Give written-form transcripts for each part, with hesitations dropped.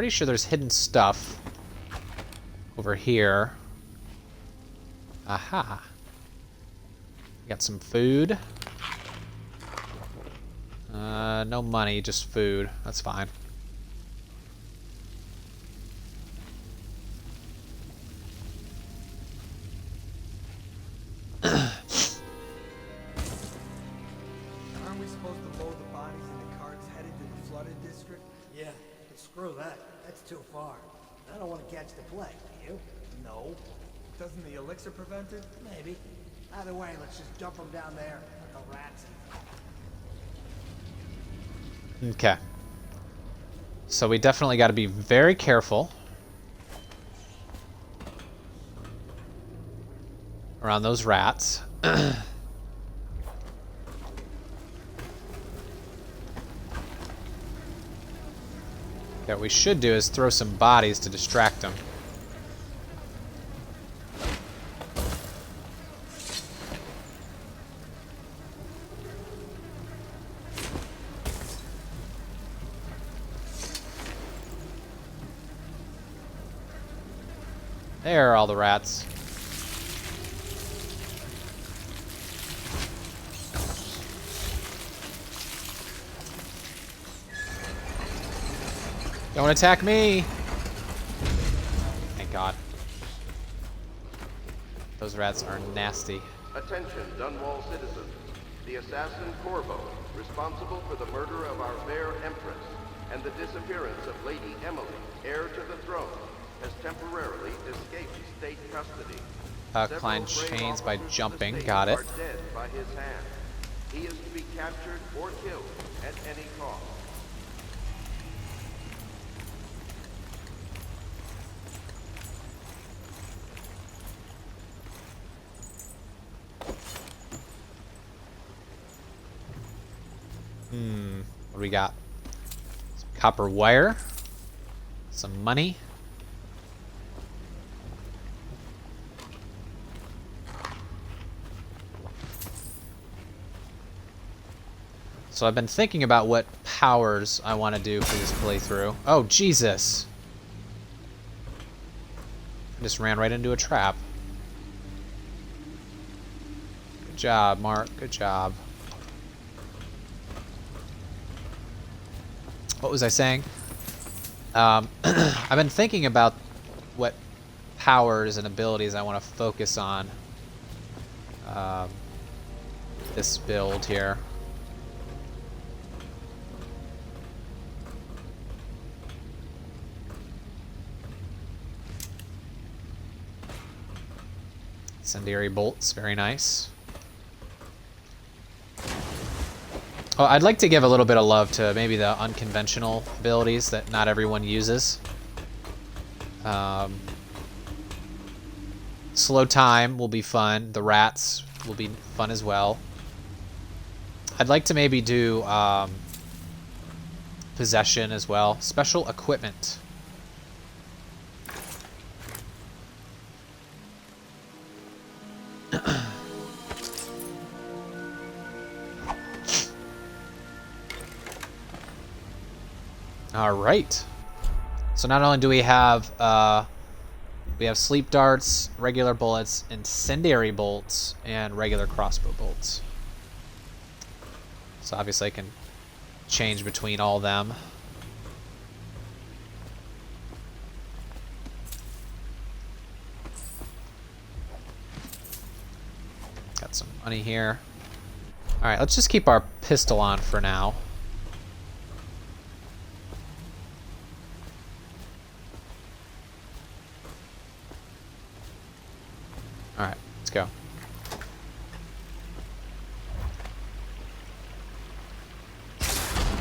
pretty sure there's hidden stuff over here. Aha. Got some food. No money, just food. That's fine. Aren't we supposed to load the bodies in the carts headed to the flooded district? Yeah, but screw that. That's too far. I don't want to catch the plague, do you? No. Doesn't the elixir prevent it? Maybe. Either way, let's just dump them down there like the rats. Okay. So we definitely got to be very careful around those rats. What we should do is throw some bodies to distract them. There are all the rats. Don't attack me! Thank God. Those rats are nasty. Attention, Dunwall citizens. The assassin Corvo, responsible for the murder of our fair Empress and the disappearance of Lady Emily, heir to the throne, has temporarily escaped state custody. Climb Several chains brave by officers of jumping. the state Got it. are dead by his hand. He is to be captured or killed at any cost. What do we got? Some copper wire. Some money. So I've been thinking about what powers I want to do for this playthrough. Oh, Jesus! I just ran right into a trap. Good job, Mark. Good job. What was I saying? I've been thinking about what powers and abilities I want to focus on this build here. Incendiary bolts, very nice. Oh, I'd like to give a little bit of love to maybe the unconventional abilities that not everyone uses. Slow time will be fun. The rats will be fun as well. I'd like to maybe do possession as well. Special equipment. All right. So not only do we have sleep darts, regular bullets, incendiary bolts, and regular crossbow bolts. So obviously I can change between all of them. Got some money here. All right, let's just keep our pistol on for now. Alright, let's go.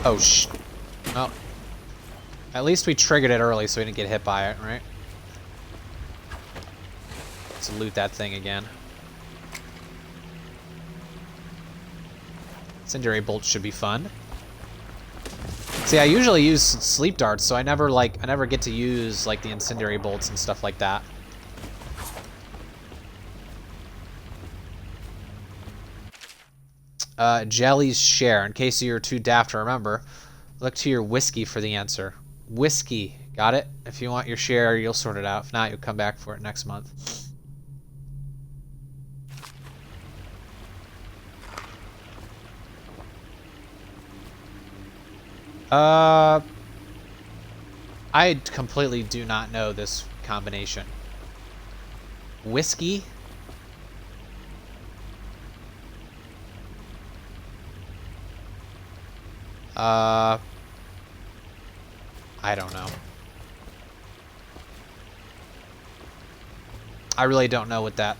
Oh, well, at least we triggered it early so we didn't get hit by it, right? Let's loot that thing again. Incendiary bolts should be fun. See, I usually use sleep darts, so I never get to use like the incendiary bolts and stuff like that. Jelly's share. In case you're too daft to remember, look to your whiskey for the answer. Whiskey. Got it? If you want your share, you'll sort it out. If not, you'll come back for it next month. I completely do not know this combination. Whiskey? I don't know. I really don't know what that,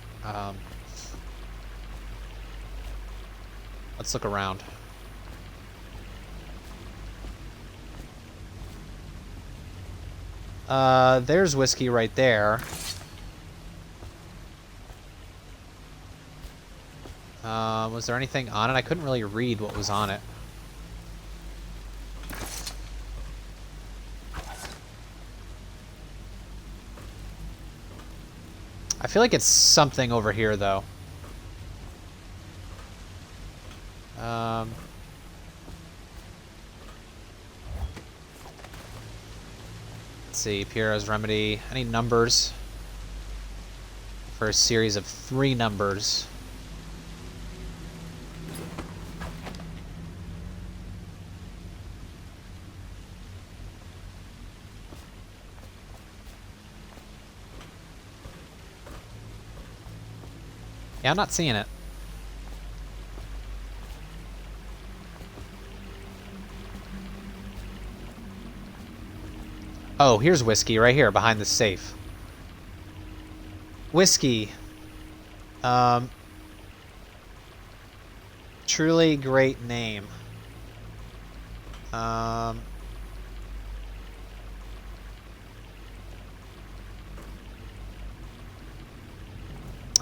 let's look around. There's whiskey right there. Was there anything on it? I couldn't really read what was on it. I feel like it's something over here, though. Let's see, PIERO'S remedy. Any numbers? For a series of 3 numbers. Yeah, I'm not seeing it. Oh, here's whiskey right here behind the safe. Whiskey. Truly great name. I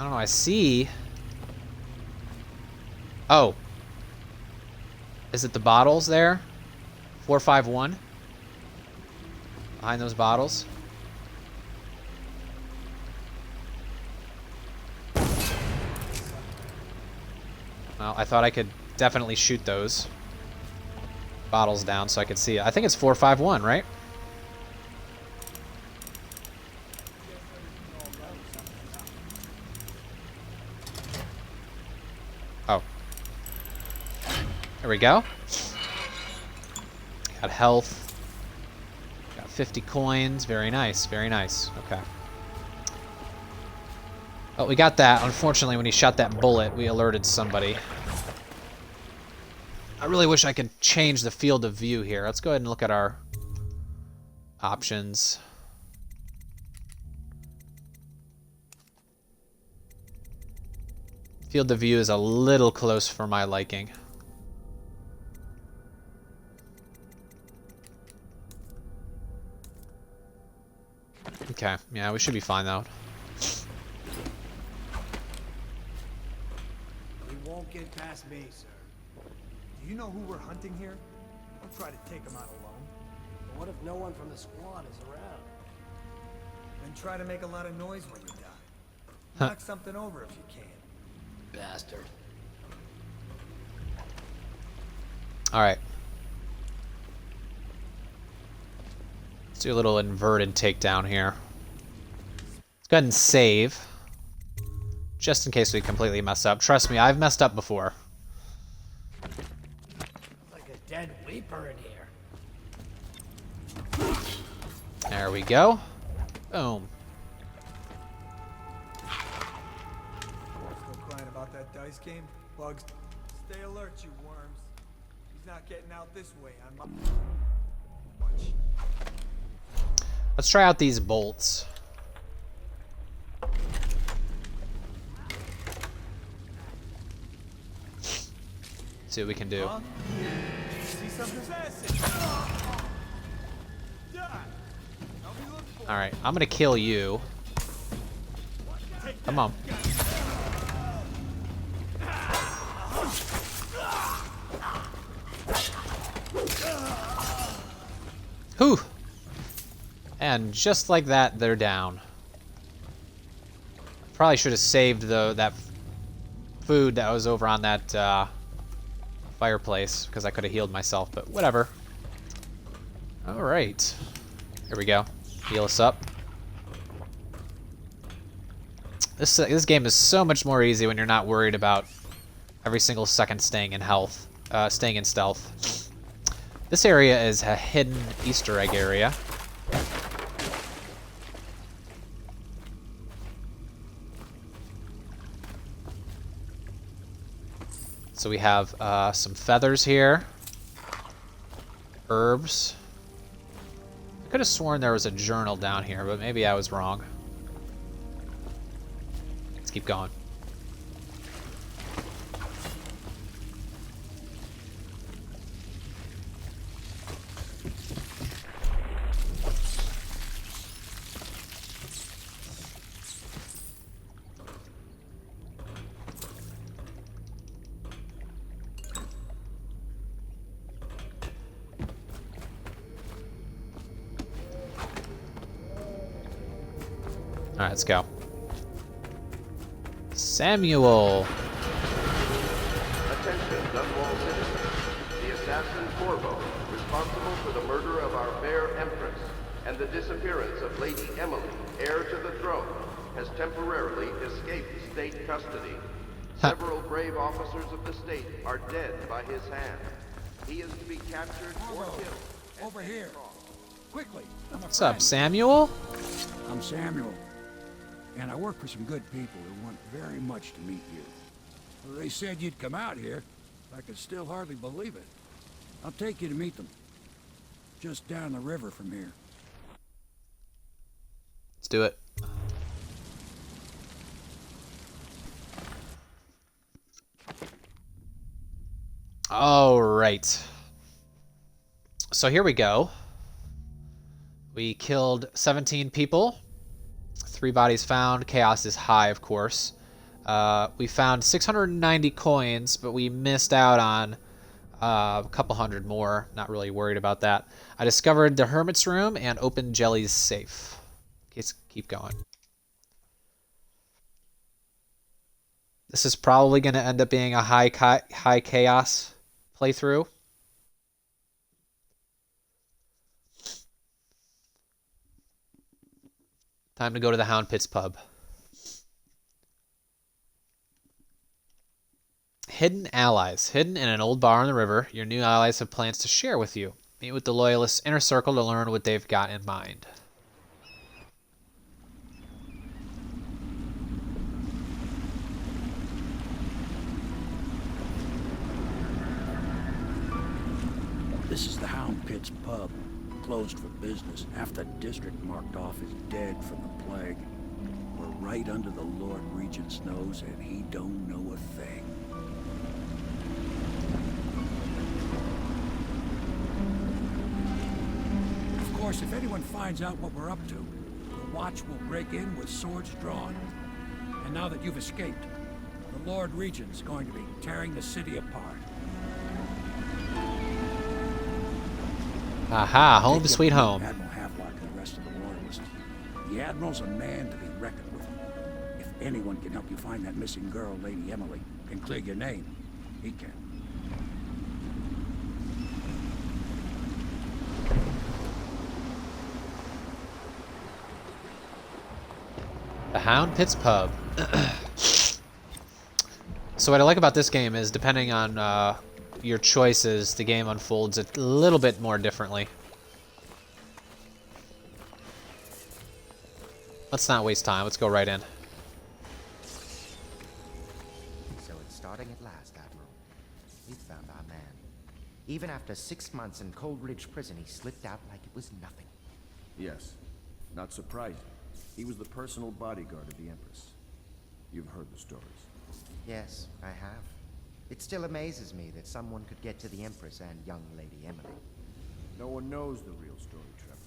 don't know, I see... Oh. Is it the bottles there? 451? Behind those bottles? Well, I thought I could definitely shoot those bottles down so I could see it. I think it's 451, right? Oh. There we go. Got health. Got 50 coins. Very nice. Very nice. Okay. Oh, we got that. Unfortunately, when he shot that bullet, we alerted somebody. I really wish I could change the field of view here. Let's go ahead and look at our options. Field of view is a little close for my liking. Okay, yeah, we should be fine though. We won't get past me, sir. Do you know who we're hunting here? Don't try to take him out alone. But what if no one from the squad is around? Then try to make a lot of noise when you die. Huh. Knock something over if you can. Bastard. Alright. Let's do a little inverted takedown here. Let's go ahead and save. Just in case we completely mess up. Trust me, I've messed up before. Like a dead weeper in here. There we go. Boom. Still crying about that dice game? Bugs, stay alert, you worms. He's not getting out this way on my... Watch. Let's try out these bolts. See what we can do. Huh? See something's acid. Die. I'll be looking for Alright, I'm gonna kill you. Come on. Whew! And just like that, they're down. Probably should have saved that food that was over on that fireplace, because I could have healed myself, but whatever. Alright. Here we go. Heal us up. This game is so much more easy when you're not worried about every single second staying in health, staying in stealth. This area is a hidden Easter egg area. So we have some feathers here, herbs. I could have sworn there was a journal down here, but maybe I was wrong. Let's keep going. All right, let's go. Samuel. Attention, Dunwall citizens. The assassin Corvo, responsible for the murder of our fair Empress and the disappearance of Lady Emily, heir to the throne, has temporarily escaped state custody. Several brave officers of the state are dead by his hand. He is to be captured or killed. Over here. Quickly. What's up, Samuel? I'm Samuel. And I work for some good people who want very much to meet you. They said you'd come out here. I could still hardly believe it. I'll take you to meet them. Just down the river from here. Let's do it. All right. So here we go. We killed 17 people. 3 bodies found. Chaos is high, of course. We found 690 coins, but we missed out on a couple hundred more. Not really worried about that. I discovered the Hermit's Room and opened Jelly's safe. Let's keep going. This is probably going to end up being a high chaos playthrough. Time to go to the Hound Pits pub. Hidden allies. Hidden in an old bar on the river, your new allies have plans to share with you. Meet with the Loyalists' inner circle to learn what they've got in mind. This is the Hound Pits pub. Closed for business. Half the district marked off as dead from the plague. We're right under the Lord Regent's nose, and he don't know a thing. Of course, if anyone finds out what we're up to, the Watch will break in with swords drawn. And now that you've escaped, the Lord Regent's going to be tearing the city apart. Aha, home sweet home. Admiral HAVELOCK and the rest of the Loyalists. The Admiral's a man to be reckoned with. If anyone can help you find that missing girl, Lady Emily, and clear your name, he can. The Hound Pits pub. So what I like about this game is, depending on your choices, the game unfolds a little bit more differently. Let's not waste time. Let's go right in. So it's starting at last, Admiral. We found our man. Even after 6 months in Coldridge Prison, he slipped out like it was nothing. Yes. Not surprising. He was the personal bodyguard of the Empress. You've heard the stories. Yes, I have. It still amazes me that someone could get to the Empress and young Lady Emily. No one knows the real story, Trevor.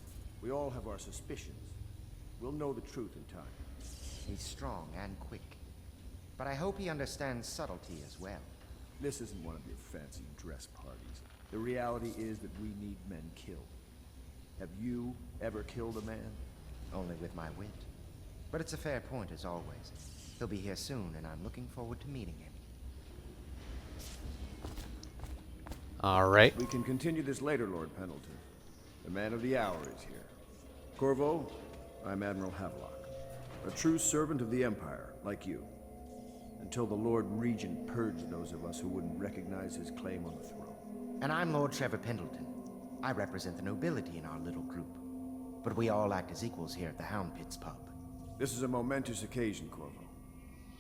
We all have our suspicions. We'll know the truth in time. He's strong and quick. But I hope he understands subtlety as well. This isn't one of your fancy dress parties. The reality is that we need men killed. Have you ever killed a man? Only with my wit. But it's a fair point as always. He'll be here soon, and I'm looking forward to meeting him. All right. We can continue this later, Lord Pendleton. The man of the hour is here. Corvo, I'm Admiral Havelock, a true servant of the Empire, like you. Until the Lord Regent purged those of us who wouldn't recognize his claim on the throne. And I'm Lord Trevor Pendleton. I represent the nobility in our little group. But we all act as equals here at the Hound Pits pub. This is a momentous occasion, Corvo.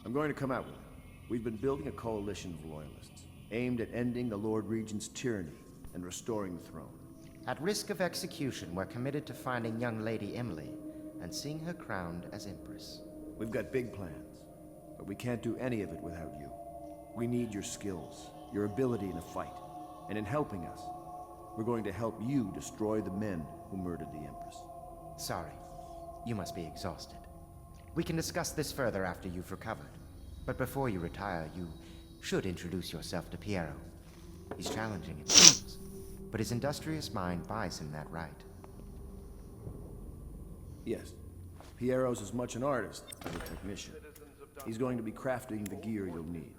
I'm going to come out with it. We've been building a coalition of loyalists, aimed at ending the Lord Regent's tyranny and restoring the throne. At risk of execution, we're committed to finding young Lady Emily and seeing her crowned as Empress. We've got big plans, but we can't do any of it without you. We need your skills, your ability in a fight, and in helping us, we're going to help you destroy the men who murdered the Empress. Sorry, you must be exhausted. We can discuss this further after you've recovered. But before you retire, you should introduce yourself to Piero. He's challenging it seems, but his industrious mind buys him that right. Yes, Piero's as much an artist as a technician. He's going to be crafting the gear you'll need.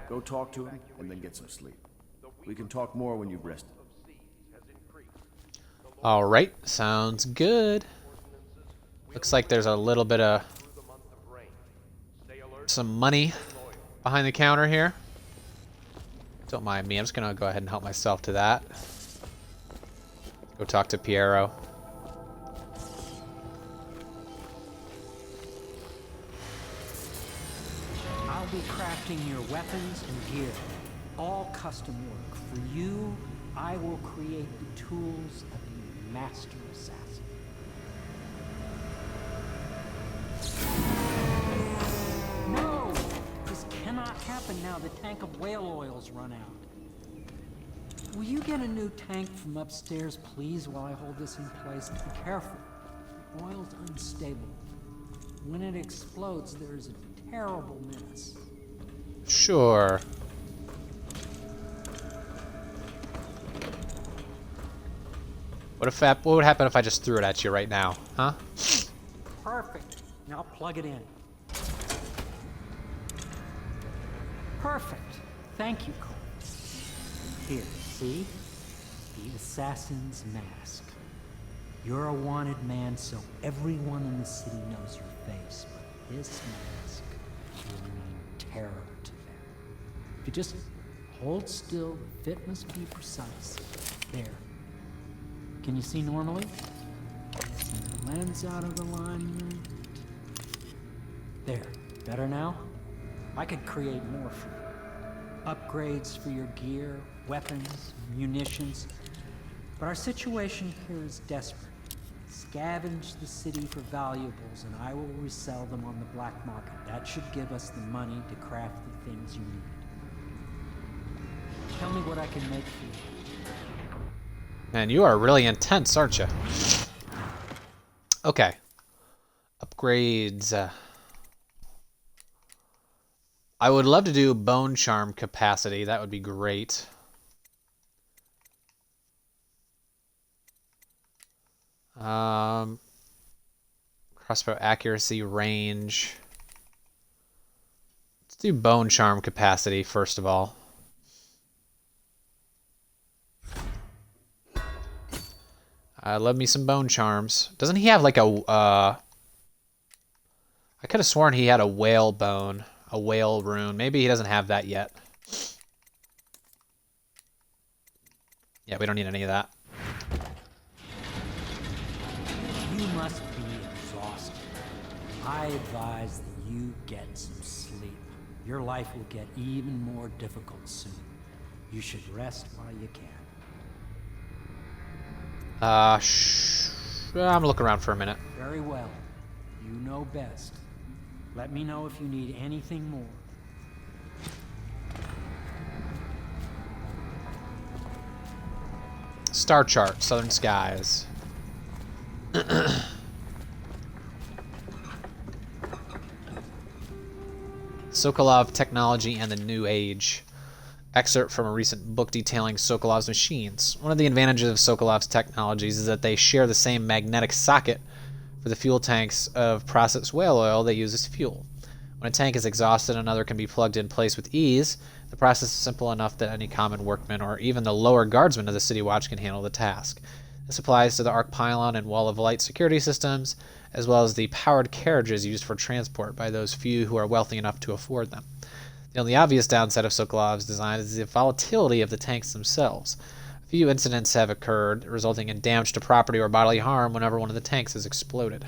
Go talk to him, and then get some sleep. We can talk more when you've rested. Alright, sounds good. Looks like there's a little bit of some money behind the counter here. Don't mind me, I'm just gonna go ahead and help myself to that. Go talk to Piero. I'll be crafting your weapons and gear. All custom work. For you, I will create the tools of a master assassin. No! This cannot happen now. The tank of whale oil's run out. Will you get a new tank from upstairs, please, while I hold this in place? Be careful. Oil's unstable. When it explodes, there's a terrible mess. Sure. What would happen if I just threw it at you right now, huh? Perfect. Now plug it in. Perfect. Thank you, Cole. Here, see? The assassin's mask. You're a wanted man, so everyone in the city knows your face, but this mask will mean terror to them. If you just hold still, the fit must be precise. There. Can you see normally? Send the lens out of alignment. There. Better now? I could create more for you. Upgrades for your gear, weapons, munitions. But our situation here is desperate. Scavenge the city for valuables, and I will resell them on the black market. That should give us the money to craft the things you need. Tell me what I can make for you. Man, you are really intense, aren't you? Okay. Upgrades. I would love to do bone charm capacity. That would be great. Crossbow accuracy, range. Let's do bone charm capacity first of all. I love me some bone charms. Doesn't he have like a I could have sworn he had a whale bone, a whale rune. Maybe he doesn't have that yet. Yeah, we don't need any of that. You must be exhausted. I advise that you get some sleep. Your life will get even more difficult soon. You should rest while you can. I'm gonna look around for a minute. Very well. You know best. Let me know if you need anything more. Star chart, southern skies. Sokolov technology and the New Age. Excerpt from a recent book detailing Sokolov's machines. One of the advantages of Sokolov's technologies is that they share the same magnetic socket for the fuel tanks of processed whale oil they use as fuel. When a tank is exhausted, another can be plugged in place with ease. The process is simple enough that any common workman or even the lower guardsmen of the City Watch can handle the task. This applies to the arc pylon and wall of light security systems, as well as the powered carriages used for transport by those few who are wealthy enough to afford them. The only obvious downside of Sokolov's design is the volatility of the tanks themselves. A few incidents have occurred, resulting in damage to property or bodily harm whenever one of the tanks has exploded.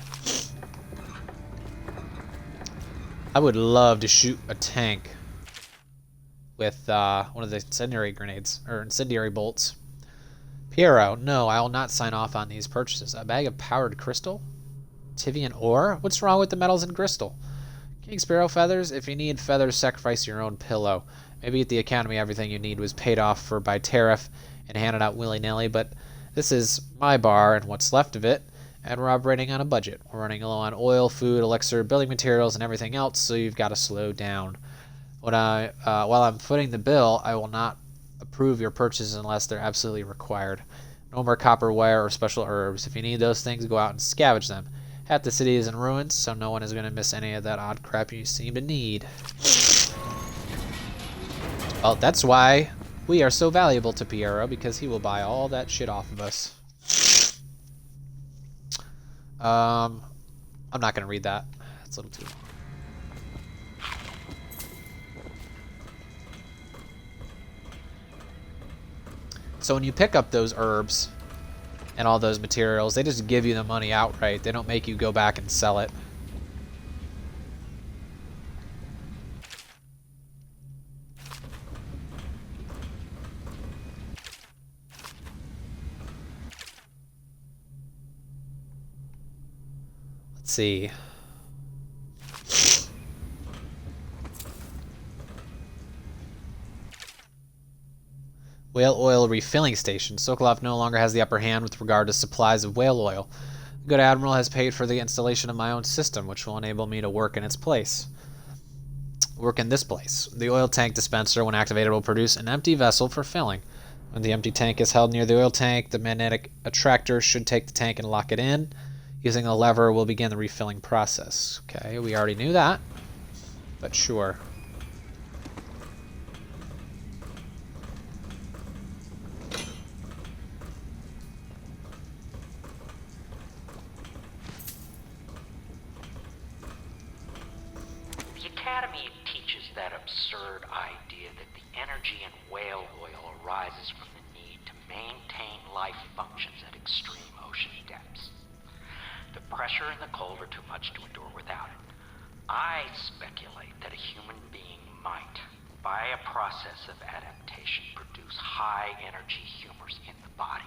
I would love to shoot a tank with one of the incendiary grenades, or incendiary bolts. Piero, no, I will not sign off on these purchases. A bag of powdered crystal? Tivian ore? What's wrong with the metals and crystal? King Sparrow feathers? If you need feathers, sacrifice your own pillow. Maybe at the Academy everything you need was paid off for by tariff and handed out willy-nilly, but this is my bar and what's left of it, and we're operating on a budget. We're running low on oil, food, elixir, building materials, and everything else, so you've got to slow down. While I'm footing the bill, I will not approve your purchases unless they're absolutely required. No more copper wire or special herbs. If you need those things, go out and scavenge them. Half the city is in ruins, so no one is going to miss any of that odd crap you seem to need. Well, that's why we are so valuable to Piero, because he will buy all that shit off of us. I'm not going to read that. That's a little too long. So when you pick up those herbs and all those materials, they just give you the money outright. They don't make you go back and sell it. Let's see. Whale oil refilling station. Sokolov no longer has the upper hand with regard to supplies of whale oil. The good admiral has paid for the installation of my own system, which will enable me to work in this place. The oil tank dispenser, when activated, will produce an empty vessel for filling. When the empty tank is held near the oil tank, the magnetic attractor should take the tank and lock it in. Using a lever, we'll begin the refilling process. Okay, we already knew that, but sure. Academy teaches that absurd idea that the energy in whale oil arises from the need to maintain life functions at extreme ocean depths. The pressure and the cold are too much to endure without it. I speculate that a human being might, by a process of adaptation, produce high-energy humors in the body.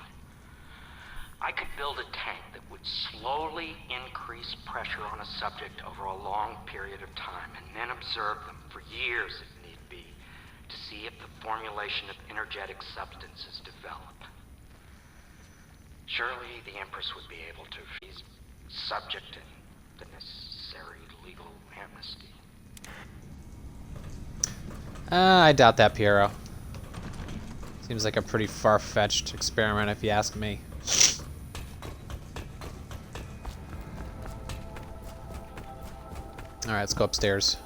I could build a tank that would slowly increase pressure on a subject over a long period of time and then observe them for years if need be to see if the formulation of energetic substances develop. Surely the Empress would be able to freeze subject in the necessary legal amnesty. I doubt that, Piero. Seems like a pretty far-fetched experiment if you ask me. Alright, let's go upstairs.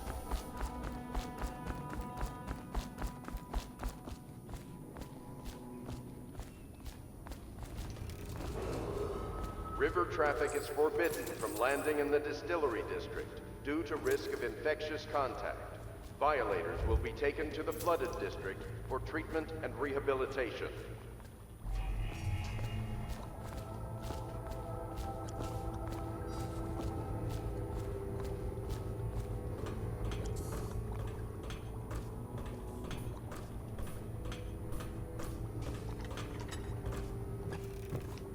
River traffic is forbidden from landing in the distillery district due to risk of infectious contact. Violators will be taken to the flooded district for treatment and rehabilitation.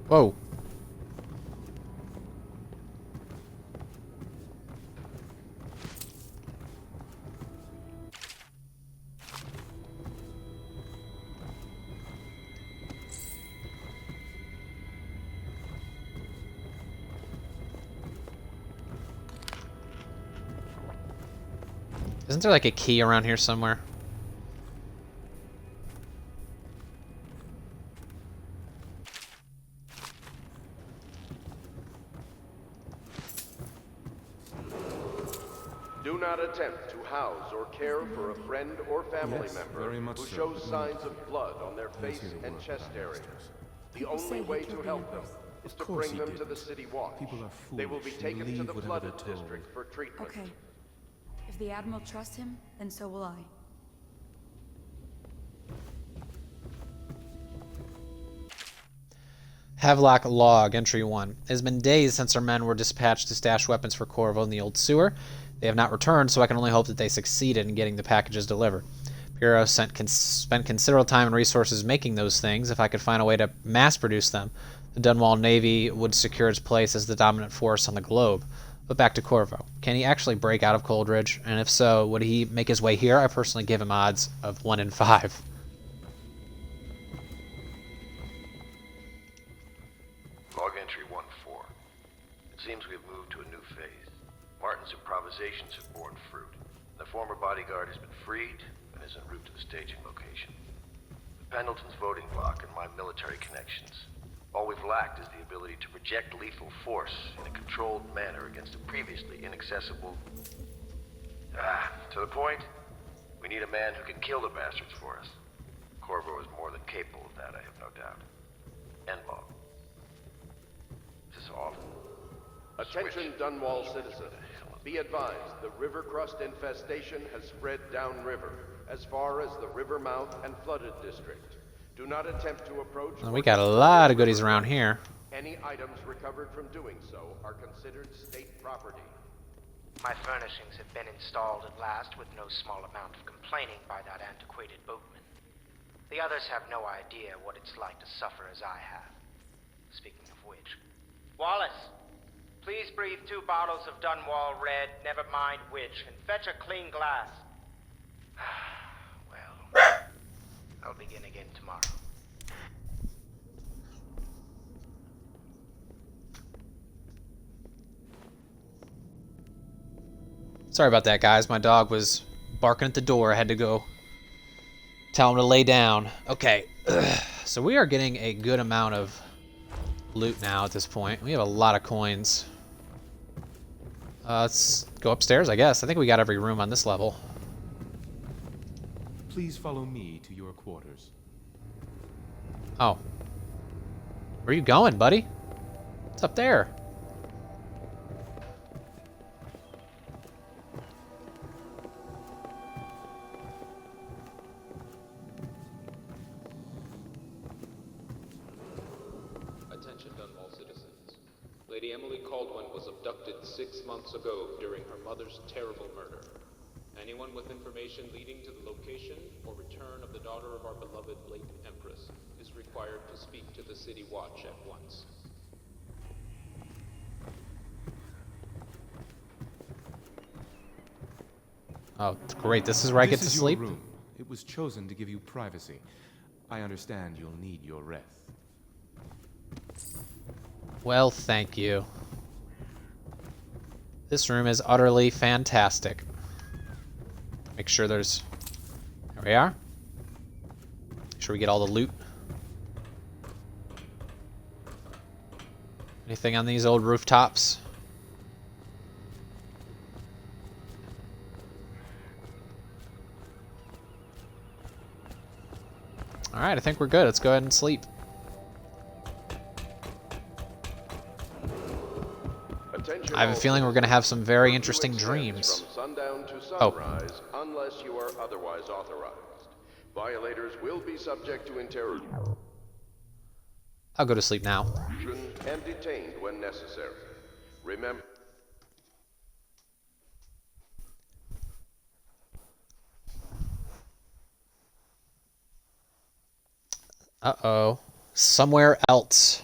Whoa. Isn't there like a key around here somewhere? Do not attempt to house or care for a friend or family member who shows signs of blood on their face and chest area. The People say only he way killed to the help them Empress. is Of to course bring he them to didn't. the City Watch. People are They will be foolish. taken to Believe the whatever Flooded they're told. District for treatment. Okay. If the Admiral trusts him, then so will I. Havelock log, entry 1. It has been days since our men were dispatched to stash weapons for Corvo in the old sewer. They have not returned, so I can only hope that they succeeded in getting the packages delivered. PIERO'S spent considerable time and resources making those things. If I could find a way to mass-produce them, the Dunwall Navy would secure its place as the dominant force on the globe. But back to Corvo. Can he actually break out of Coldridge? And if so, would he make his way here? I personally give him odds of 1 in 5. Log entry 1-4. It seems we have moved to a new phase. Martin's improvisations have borne fruit. The former bodyguard has been freed and is en route to the staging location. With Pendleton's voting block and my military connections, all we've lacked is the ability to project lethal force in a controlled manner against a previously inaccessible... to the point, we need a man who can kill the bastards for us. Corvo is more than capable of that, I have no doubt. End log. This is awful. Attention, Dunwall citizens. Be advised, the river crust infestation has spread downriver, as far as the river mouth and flooded district. Do not attempt to approach... Well, we got a lot of goodies around here. Any items recovered from doing so are considered state property. My furnishings have been installed at last with no small amount of complaining by that antiquated boatman. The others have no idea what it's like to suffer as I have. Speaking of which... Wallace! Please breathe 2 bottles of Dunwall Red, never mind which, and fetch a clean glass. Well, I'll begin again tomorrow. Sorry about that, guys. My dog was barking at the door. I had to go tell him to lay down. Okay, so we are getting a good amount of loot now at this point. We have a lot of coins. Let's go upstairs, I guess. I think we got every room on this level. Please follow me to your quarters. Oh. Where are you going, buddy? What's up there? Attention Dunwall citizens. Lady Emily Caldwell was abducted 6 months ago during her mother's terrible murder. Anyone with information leading to the location or return of the daughter of our beloved late Empress is required to speak to the City Watch at once. Oh, great. This is where I get to This is sleep? your room. It was chosen to give you privacy. I understand you'll need your rest. Well, thank you. This room is utterly fantastic. Make sure there's... There we are. Make sure we get all the loot. Anything on these old rooftops? Alright, I think we're good. Let's go ahead and sleep. Attention I have a all feeling we're going to have some very citizens. interesting Curfew dreams. extends from sundown to Oh. sunrise, unless you are otherwise authorized. Violators will be subject to interrogation I'll go to sleep now. and detained when necessary. Remember... Uh-oh. Somewhere else.